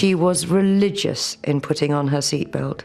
She was religious in putting on her seatbelt.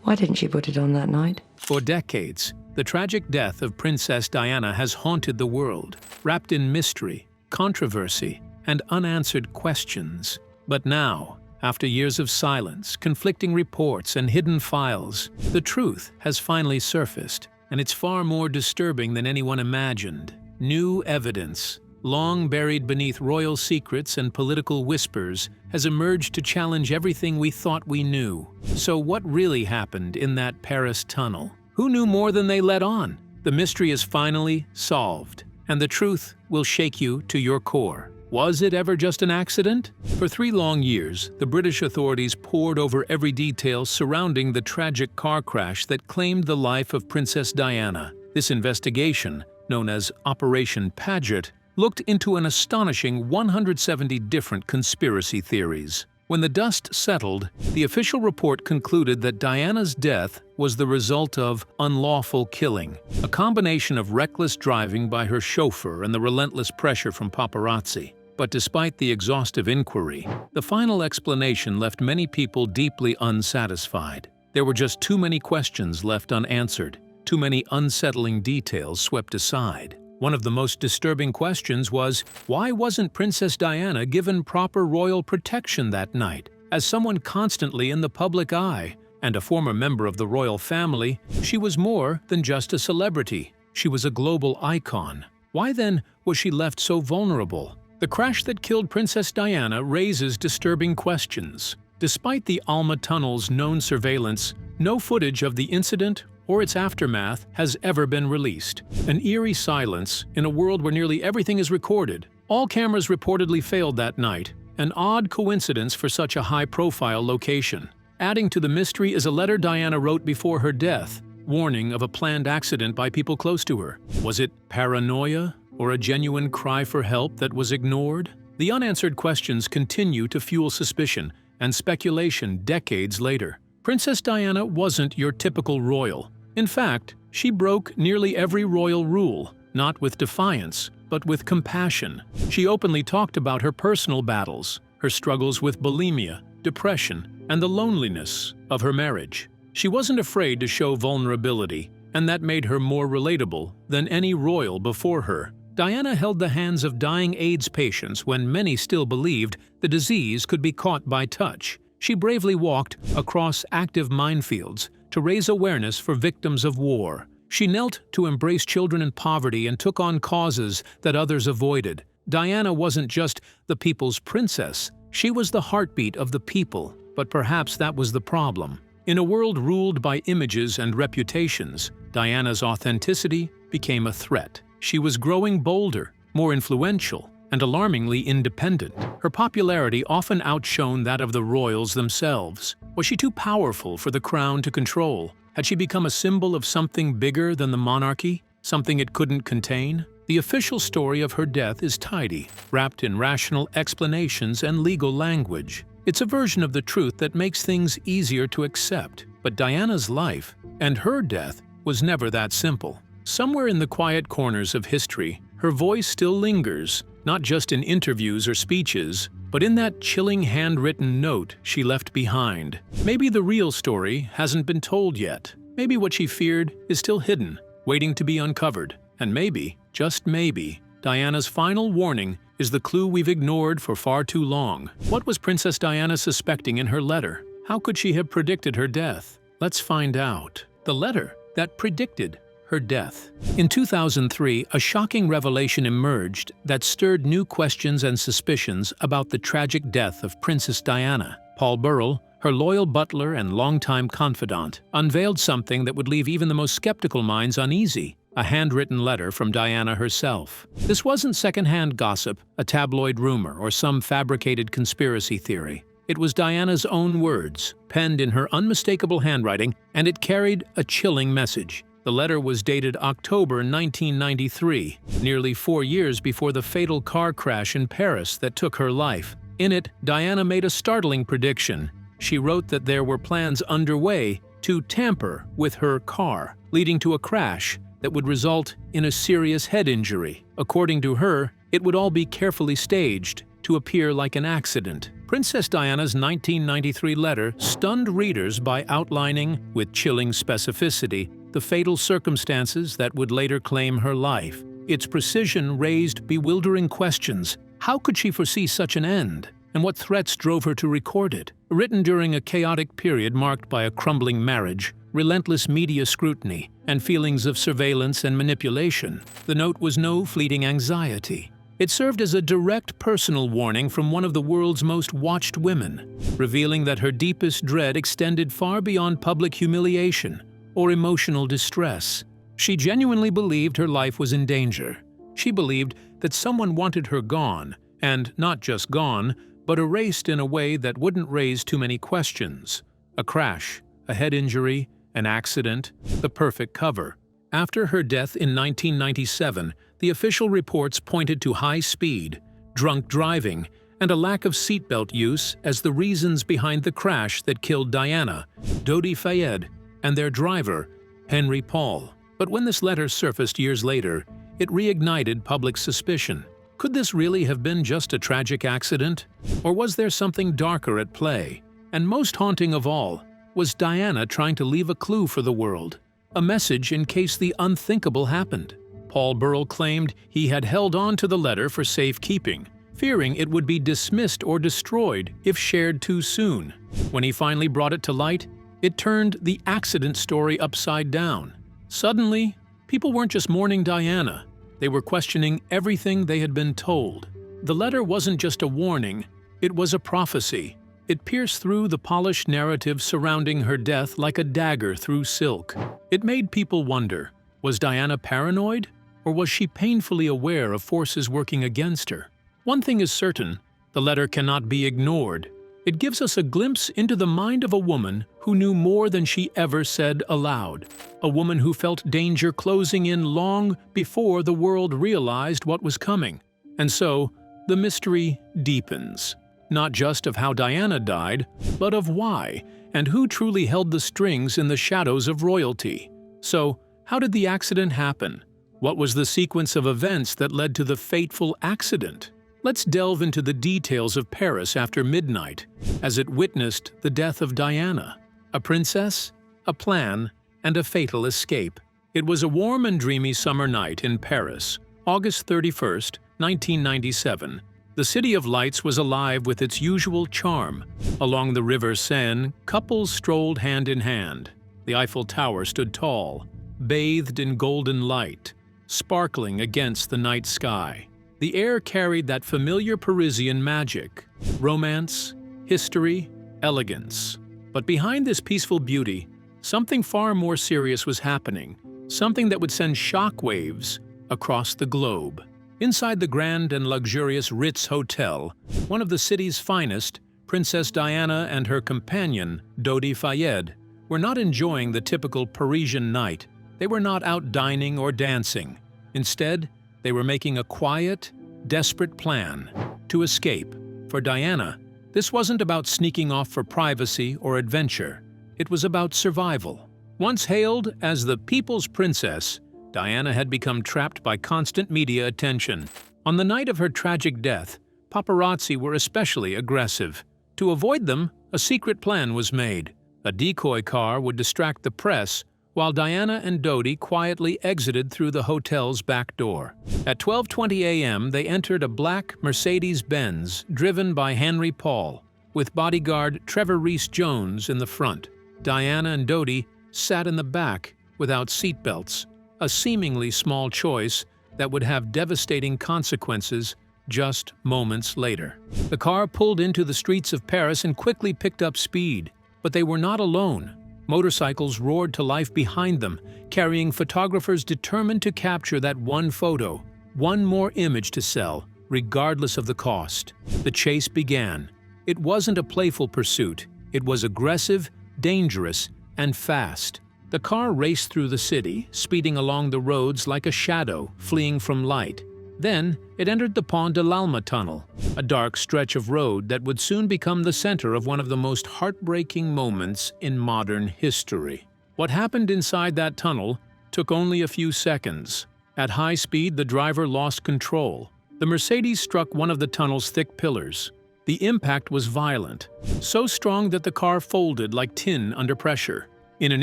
Why didn't she put it on that night? For decades, the tragic death of Princess Diana has haunted the world, wrapped in mystery, controversy, and unanswered questions. But now, after years of silence, conflicting reports, and hidden files, the truth has finally surfaced, and it's far more disturbing than anyone imagined. New evidence, long buried beneath royal secrets and political whispers, has emerged to challenge everything we thought we knew. So what really happened in that Paris tunnel? Who knew more than they let on? The mystery is finally solved, and the truth will shake you to your core. Was it ever just an accident? For 3 long years, the British authorities pored over every detail surrounding the tragic car crash that claimed the life of Princess Diana. This investigation, known as Operation Paget, looked into an astonishing 170 different conspiracy theories. When the dust settled, the official report concluded that Diana's death was the result of unlawful killing, a combination of reckless driving by her chauffeur and the relentless pressure from paparazzi. But despite the exhaustive inquiry, the final explanation left many people deeply unsatisfied. There were just too many questions left unanswered, too many unsettling details swept aside. One of the most disturbing questions was, why wasn't Princess Diana given proper royal protection that night? As someone constantly in the public eye, and a former member of the royal family, she was more than just a celebrity. She was a global icon. Why then was she left so vulnerable? The crash that killed Princess Diana raises disturbing questions. Despite the Alma Tunnel's known surveillance, no footage of the incident or its aftermath has ever been released. An eerie silence in a world where nearly everything is recorded. All cameras reportedly failed that night, an odd coincidence for such a high-profile location. Adding to the mystery is a letter Diana wrote before her death, warning of a planned accident by people close to her. Was it paranoia or a genuine cry for help that was ignored? The unanswered questions continue to fuel suspicion and speculation decades later. Princess Diana wasn't your typical royal. In fact, she broke nearly every royal rule, not with defiance, but with compassion. She openly talked about her personal battles, her struggles with bulimia, depression, and the loneliness of her marriage. She wasn't afraid to show vulnerability, and that made her more relatable than any royal before her. Diana held the hands of dying AIDS patients when many still believed the disease could be caught by touch. She bravely walked across active minefields to raise awareness for victims of war. She knelt to embrace children in poverty and took on causes that others avoided. Diana wasn't just the people's princess. She was the heartbeat of the people, but perhaps that was the problem. In a world ruled by images and reputations, Diana's authenticity became a threat. She was growing bolder, more influential, and alarmingly independent. Her popularity often outshone that of the royals themselves. Was she too powerful for the crown to control? Had she become a symbol of something bigger than the monarchy, something it couldn't contain? The official story of her death is tidy, wrapped in rational explanations and legal language. It's a version of the truth that makes things easier to accept. But Diana's life and her death was never that simple. Somewhere in the quiet corners of history, her voice still lingers, not just in interviews or speeches, but in that chilling handwritten note she left behind. Maybe the real story hasn't been told yet. Maybe what she feared is still hidden, waiting to be uncovered. And maybe, just maybe, Diana's final warning is the clue we've ignored for far too long. What was Princess Diana suspecting in her letter? How could she have predicted her death? Let's find out. The letter that predicted her death. In 2003, a shocking revelation emerged that stirred new questions and suspicions about the tragic death of Princess Diana. Paul Burrell, her loyal butler and longtime confidant, unveiled something that would leave even the most skeptical minds uneasy: a handwritten letter from Diana herself. This wasn't secondhand gossip, a tabloid rumor, or some fabricated conspiracy theory. It was Diana's own words, penned in her unmistakable handwriting, and it carried a chilling message. The letter was dated October 1993, nearly 4 years before the fatal car crash in Paris that took her life. In it, Diana made a startling prediction. She wrote that there were plans underway to tamper with her car, leading to a crash that would result in a serious head injury. According to her, it would all be carefully staged to appear like an accident. Princess Diana's 1993 letter stunned readers by outlining, with chilling specificity, the fatal circumstances that would later claim her life. Its precision raised bewildering questions. How could she foresee such an end? And what threats drove her to record it? Written during a chaotic period marked by a crumbling marriage, relentless media scrutiny, and feelings of surveillance and manipulation, the note was no fleeting anxiety. It served as a direct personal warning from one of the world's most watched women, revealing that her deepest dread extended far beyond public humiliation or emotional distress. She genuinely believed her life was in danger. She believed that someone wanted her gone, and not just gone, but erased in a way that wouldn't raise too many questions. A crash, a head injury, an accident, the perfect cover. After her death in 1997, the official reports pointed to high speed, drunk driving, and a lack of seatbelt use as the reasons behind the crash that killed Diana, Dodi Fayed, and their driver, Henry Paul. But when this letter surfaced years later, it reignited public suspicion. Could this really have been just a tragic accident? Or was there something darker at play? And most haunting of all, was Diana trying to leave a clue for the world? A message in case the unthinkable happened. Paul Burrell claimed he had held on to the letter for safekeeping, fearing it would be dismissed or destroyed if shared too soon. When he finally brought it to light, it turned the accident story upside down. Suddenly, people weren't just mourning Diana. They were questioning everything they had been told. The letter wasn't just a warning, it was a prophecy. It pierced through the polished narrative surrounding her death like a dagger through silk. It made people wonder, was Diana paranoid? Or was she painfully aware of forces working against her? One thing is certain, the letter cannot be ignored. It gives us a glimpse into the mind of a woman who knew more than she ever said aloud. A woman who felt danger closing in long before the world realized what was coming. And so, the mystery deepens. Not just of how Diana died, but of why, and who truly held the strings in the shadows of royalty. So, how did the accident happen? What was the sequence of events that led to the fateful accident? Let's delve into the details of Paris after midnight, as it witnessed the death of Diana. A princess, a plan, and a fatal escape. It was a warm and dreamy summer night in Paris, August 31st, 1997. The City of Lights was alive with its usual charm. Along the river Seine, couples strolled hand in hand. The Eiffel Tower stood tall, bathed in golden light, sparkling against the night sky. The air carried that familiar Parisian magic, romance, history, elegance. But behind this peaceful beauty, something far more serious was happening, something that would send shockwaves across the globe. Inside the grand and luxurious Ritz Hotel, one of the city's finest, Princess Diana and her companion, Dodi Fayed, were not enjoying the typical Parisian night. They were not out dining or dancing. Instead, they were making a quiet, desperate plan to escape. For Diana, this wasn't about sneaking off for privacy or adventure. It was about survival. Once hailed as the people's princess, Diana had become trapped by constant media attention. On the night of her tragic death, paparazzi were especially aggressive. To avoid them, a secret plan was made. A decoy car would distract the press, while Diana and Dodi quietly exited through the hotel's back door. At 12:20 a.m., they entered a black Mercedes-Benz driven by Henry Paul, with bodyguard Trevor Rees-Jones in the front. Diana and Dodi sat in the back without seatbelts, a seemingly small choice that would have devastating consequences just moments later. The car pulled into the streets of Paris and quickly picked up speed, but they were not alone. Motorcycles roared to life behind them, carrying photographers determined to capture that one photo, one more image to sell, regardless of the cost. The chase began. It wasn't a playful pursuit. It was aggressive, dangerous, and fast. The car raced through the city, speeding along the roads like a shadow, fleeing from light. Then, it entered the Pont de l'Alma tunnel, a dark stretch of road that would soon become the center of one of the most heartbreaking moments in modern history. What happened inside that tunnel took only a few seconds. At high speed, the driver lost control. The Mercedes struck one of the tunnel's thick pillars. The impact was violent, so strong that the car folded like tin under pressure. In an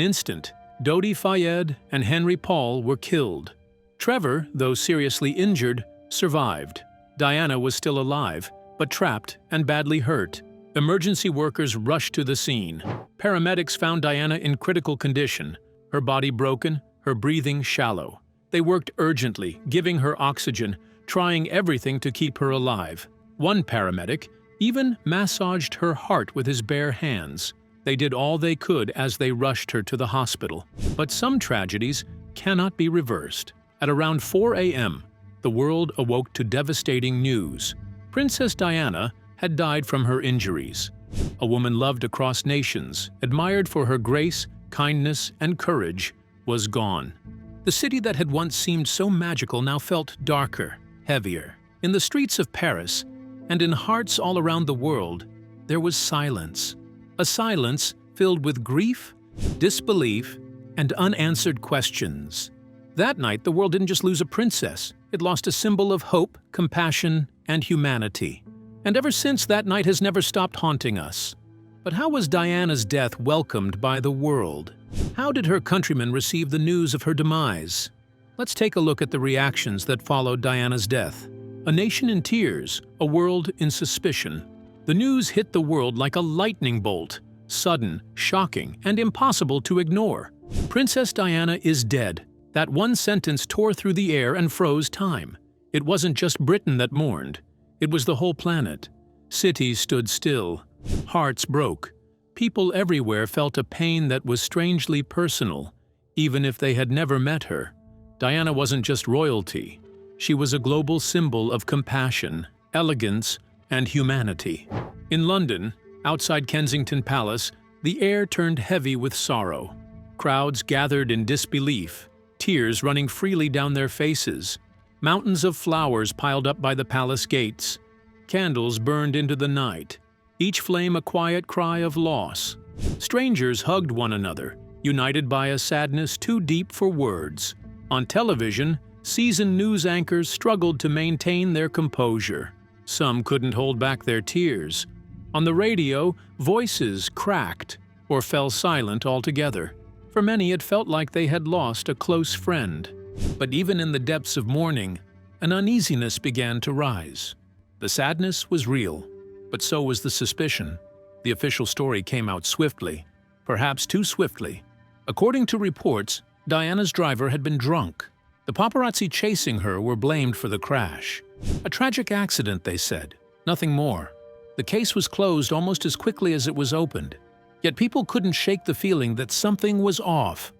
instant, Dodi Fayed and Henry Paul were killed. Trevor, though seriously injured, survived. Diana was still alive, but trapped and badly hurt. Emergency workers rushed to the scene. Paramedics found Diana in critical condition, her body broken, her breathing shallow. They worked urgently, giving her oxygen, trying everything to keep her alive. One paramedic even massaged her heart with his bare hands. They did all they could as they rushed her to the hospital. But some tragedies cannot be reversed. At around 4 a.m., the world awoke to devastating news. Princess Diana had died from her injuries. A woman loved across nations, admired for her grace, kindness, and courage, was gone. The city that had once seemed so magical now felt darker, heavier. In the streets of Paris, and in hearts all around the world, there was silence. A silence filled with grief, disbelief, and unanswered questions. That night, the world didn't just lose a princess. It lost a symbol of hope, compassion, and humanity. And ever since, that night has never stopped haunting us. But how was Diana's death welcomed by the world? How did her countrymen receive the news of her demise? Let's take a look at the reactions that followed Diana's death. A nation in tears, a world in suspicion. The news hit the world like a lightning bolt, sudden, shocking, and impossible to ignore. Princess Diana is dead. That one sentence tore through the air and froze time. It wasn't just Britain that mourned. It was the whole planet. Cities stood still. Hearts broke. People everywhere felt a pain that was strangely personal, even if they had never met her. Diana wasn't just royalty. She was a global symbol of compassion, elegance, and humanity. In London, outside Kensington Palace, the air turned heavy with sorrow. Crowds gathered in disbelief, tears running freely down their faces. Mountains of flowers piled up by the palace gates. Candles burned into the night, each flame a quiet cry of loss. Strangers hugged one another, united by a sadness too deep for words. On television, seasoned news anchors struggled to maintain their composure. Some couldn't hold back their tears. On the radio, voices cracked or fell silent altogether. For many, it felt like they had lost a close friend. But even in the depths of mourning, an uneasiness began to rise. The sadness was real, but so was the suspicion. The official story came out swiftly, perhaps too swiftly. According to reports, Diana's driver had been drunk. The paparazzi chasing her were blamed for the crash. A tragic accident, they said, nothing more. The case was closed almost as quickly as it was opened. Yet people couldn't shake the feeling that something was off.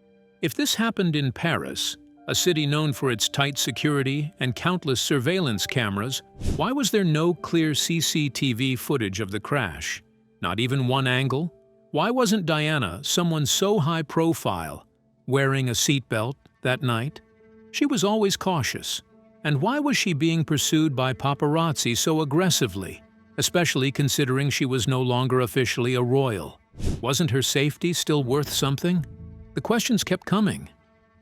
If this happened in Paris, a city known for its tight security and countless surveillance cameras, why was there no clear CCTV footage of the crash? Not even one angle? Why wasn't Diana, someone so high profile, wearing a seatbelt that night? She was always cautious. And why was she being pursued by paparazzi so aggressively, especially considering she was no longer officially a royal? Wasn't her safety still worth something? The questions kept coming.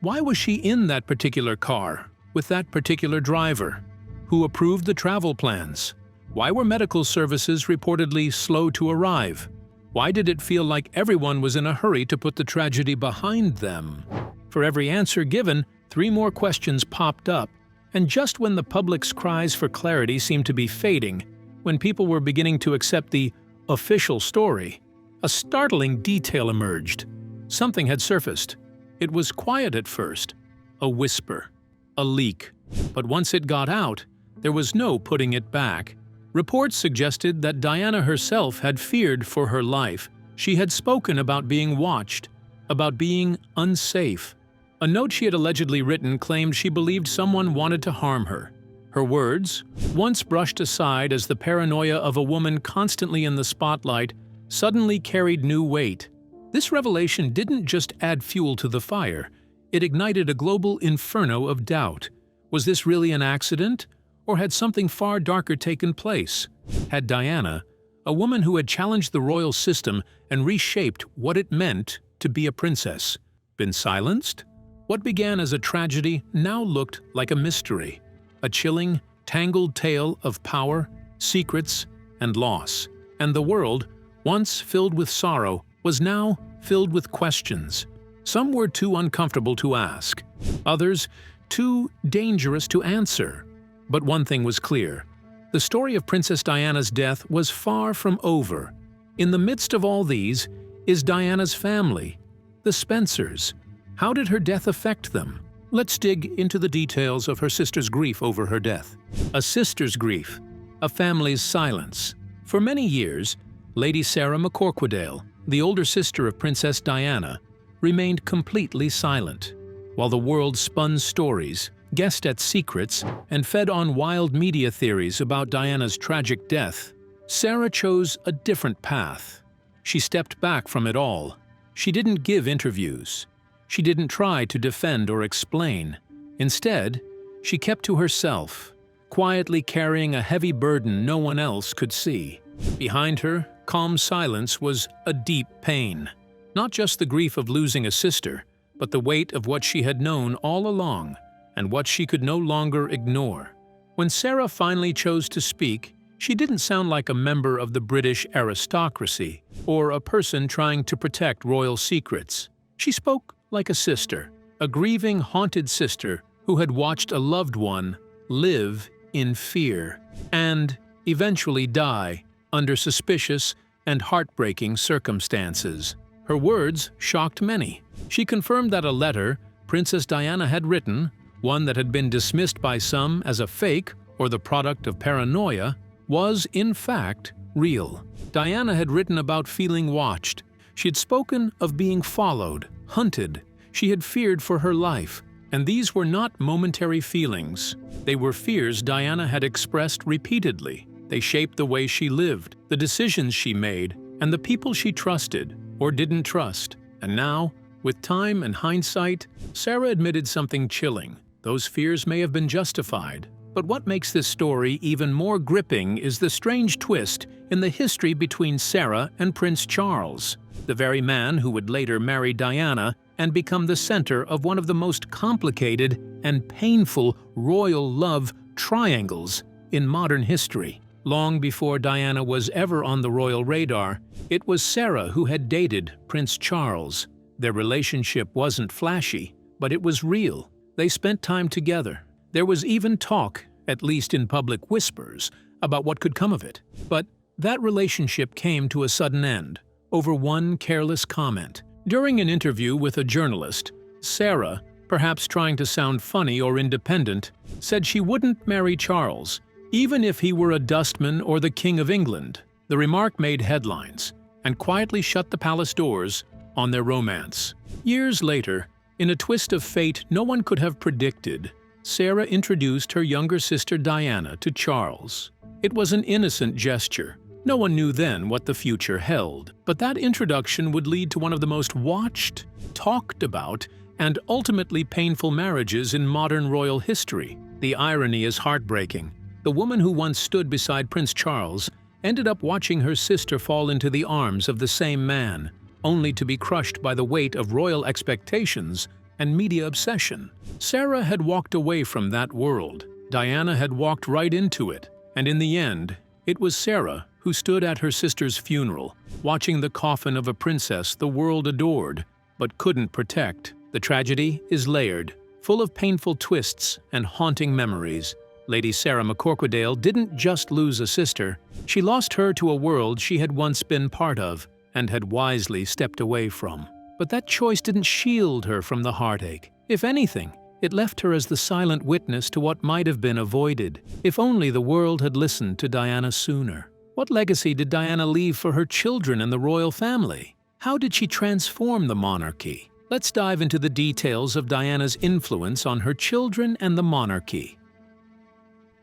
Why was she in that particular car, with that particular driver? Who approved the travel plans? Why were medical services reportedly slow to arrive? Why did it feel like everyone was in a hurry to put the tragedy behind them? For every answer given, 3 more questions popped up, and just when the public's cries for clarity seemed to be fading, when people were beginning to accept the official story, a startling detail emerged. Something had surfaced. It was quiet at first, a whisper, a leak. But once it got out, there was no putting it back. Reports suggested that Diana herself had feared for her life. She had spoken about being watched, about being unsafe. A note she had allegedly written claimed she believed someone wanted to harm her. Her words, once brushed aside as the paranoia of a woman constantly in the spotlight, suddenly carried new weight. This revelation didn't just add fuel to the fire, it ignited a global inferno of doubt. Was this really an accident? Or had something far darker taken place? Had Diana, a woman who had challenged the royal system and reshaped what it meant to be a princess, been silenced? What began as a tragedy now looked like a mystery, a chilling, tangled tale of power, secrets, and loss, and the world, once filled with sorrow, was now filled with questions. Some were too uncomfortable to ask, others too dangerous to answer. But one thing was clear: the story of Princess Diana's death was far from over. In the midst of all these is Diana's family, the Spencers. How did her death affect them? Let's dig into the details of her sister's grief over her death. A sister's grief, a family's silence. For many years, Lady Sarah McCorquodale, the older sister of Princess Diana, remained completely silent. While the world spun stories, guessed at secrets, and fed on wild media theories about Diana's tragic death, Sarah chose a different path. She stepped back from it all. She didn't give interviews. She didn't try to defend or explain. Instead, she kept to herself, quietly carrying a heavy burden no one else could see. Behind her, calm silence was a deep pain. Not just the grief of losing a sister, but the weight of what she had known all along and what she could no longer ignore. When Sarah finally chose to speak, she didn't sound like a member of the British aristocracy or a person trying to protect royal secrets. She spoke like a sister, a grieving, haunted sister who had watched a loved one live in fear and eventually die under suspicious and heartbreaking circumstances. Her words shocked many. She confirmed that a letter Princess Diana had written, one that had been dismissed by some as a fake or the product of paranoia, was in fact real. Diana had written about feeling watched. She had spoken of being followed, hunted. She had feared for her life. And these were not momentary feelings. They were fears Diana had expressed repeatedly. They shaped the way she lived, the decisions she made, and the people she trusted or didn't trust. And now, with time and hindsight, Sarah admitted something chilling. Those fears may have been justified. But what makes this story even more gripping is the strange twist in the history between Sarah and Prince Charles, the very man who would later marry Diana and become the center of one of the most complicated and painful royal love triangles in modern history. Long before Diana was ever on the royal radar, it was Sarah who had dated Prince Charles. Their relationship wasn't flashy, but it was real. They spent time together. There was even talk, at least in public whispers, about what could come of it. But that relationship came to a sudden end over one careless comment. During an interview with a journalist, Sarah, perhaps trying to sound funny or independent, said she wouldn't marry Charles, even if he were a dustman or the King of England. The remark made headlines and quietly shut the palace doors on their romance. Years later, in a twist of fate no one could have predicted, Sarah introduced her younger sister Diana to Charles. It was an innocent gesture. No one knew then what the future held, but that introduction would lead to one of the most watched, talked about, and ultimately painful marriages in modern royal history. The irony is heartbreaking. The woman who once stood beside Prince Charles ended up watching her sister fall into the arms of the same man, only to be crushed by the weight of royal expectations and media obsession. Sarah had walked away from that world. Diana had walked right into it. And in the end, it was Sarah who stood at her sister's funeral, watching the coffin of a princess the world adored, but couldn't protect. The tragedy is layered, full of painful twists and haunting memories. Lady Sarah McCorquodale didn't just lose a sister, she lost her to a world she had once been part of and had wisely stepped away from. But that choice didn't shield her from the heartache. If anything, it left her as the silent witness to what might have been avoided. If only the world had listened to Diana sooner. What legacy did Diana leave for her children and the royal family? How did she transform the monarchy? Let's dive into the details of Diana's influence on her children and the monarchy.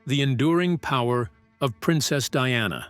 The enduring power of Princess Diana.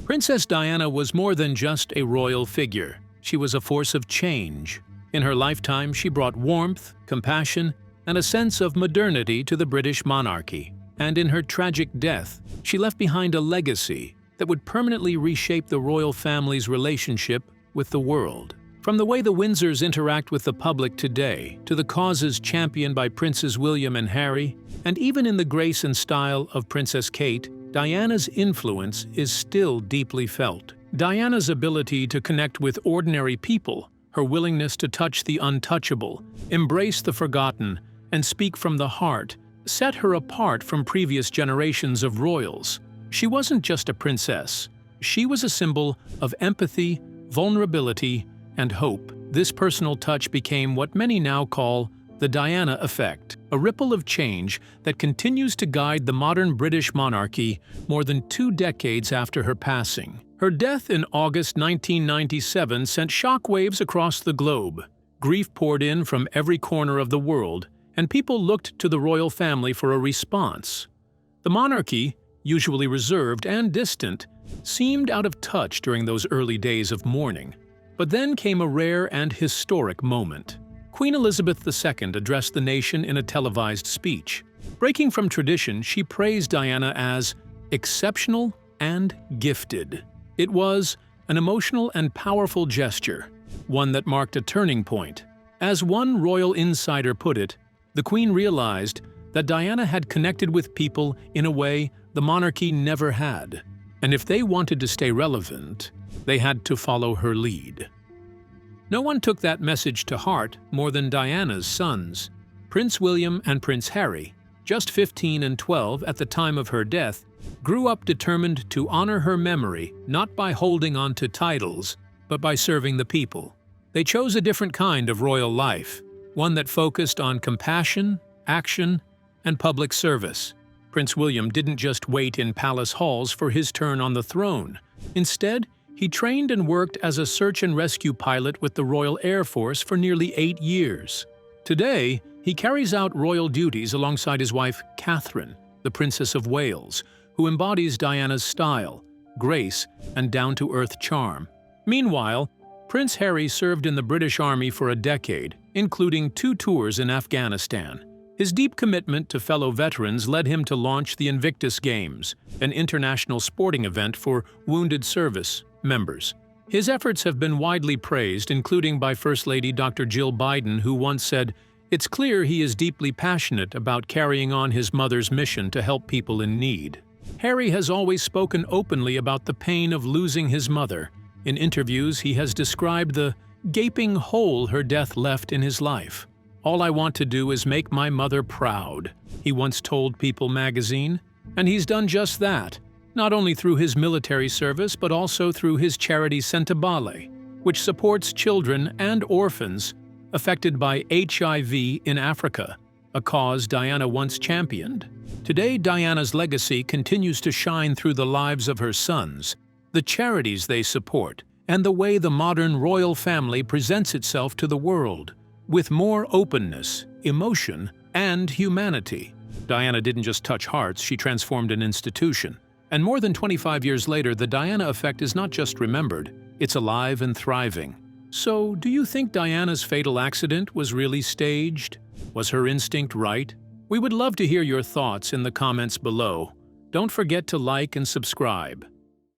Princess Diana was more than just a royal figure. She was a force of change. In her lifetime, she brought warmth, compassion, and a sense of modernity to the British monarchy. And in her tragic death, she left behind a legacy that would permanently reshape the royal family's relationship with the world. From the way the Windsors interact with the public today, to the causes championed by Princes William and Harry, and even in the grace and style of Princess Kate, Diana's influence is still deeply felt. Diana's ability to connect with ordinary people, her willingness to touch the untouchable, embrace the forgotten, and speak from the heart, set her apart from previous generations of royals. She wasn't just a princess. She was a symbol of empathy, vulnerability, and hope. This personal touch became what many now call the Diana effect, a ripple of change that continues to guide the modern British monarchy more than 2 decades after her passing. Her death in August 1997 sent shockwaves across the globe. Grief poured in from every corner of the world, and people looked to the royal family for a response. The monarchy, usually reserved and distant, seemed out of touch during those early days of mourning. But then came a rare and historic moment. Queen Elizabeth II addressed the nation in a televised speech. Breaking from tradition, she praised Diana as exceptional and gifted. It was an emotional and powerful gesture, one that marked a turning point. As one royal insider put it, the Queen realized that Diana had connected with people in a way the monarchy never had, and if they wanted to stay relevant, they had to follow her lead. No one took that message to heart more than Diana's sons. Prince William and Prince Harry, just 15 and 12 at the time of her death, grew up determined to honor her memory not by holding on to titles, but by serving the people. They chose a different kind of royal life, one that focused on compassion, action, and public service. Prince William didn't just wait in palace halls for his turn on the throne. Instead, he trained and worked as a search and rescue pilot with the Royal Air Force for nearly 8 years. Today, he carries out royal duties alongside his wife, Catherine, the Princess of Wales, who embodies Diana's style, grace, and down-to-earth charm. Meanwhile, Prince Harry served in the British Army for a decade, including 2 tours in Afghanistan. His deep commitment to fellow veterans led him to launch the Invictus Games, an international sporting event for wounded service members. His efforts have been widely praised, including by First Lady Dr. Jill Biden, who once said, "It's clear he is deeply passionate about carrying on his mother's mission to help people in need." Harry has always spoken openly about the pain of losing his mother. In interviews, he has described the gaping hole her death left in his life. "All I want to do is make my mother proud," he once told People magazine. And he's done just that, not only through his military service but also through his charity Sentabale, which supports children and orphans affected by HIV in Africa, a cause Diana once championed. Today, Diana's legacy continues to shine through the lives of her sons, the charities they support, and the way the modern royal family presents itself to the world, with more openness, emotion, and humanity. Diana didn't just touch hearts, she transformed an institution. And more than 25 years later, the Diana effect is not just remembered, it's alive and thriving. So, do you think Diana's fatal accident was really staged? Was her instinct right? We would love to hear your thoughts in the comments below. Don't forget to like and subscribe.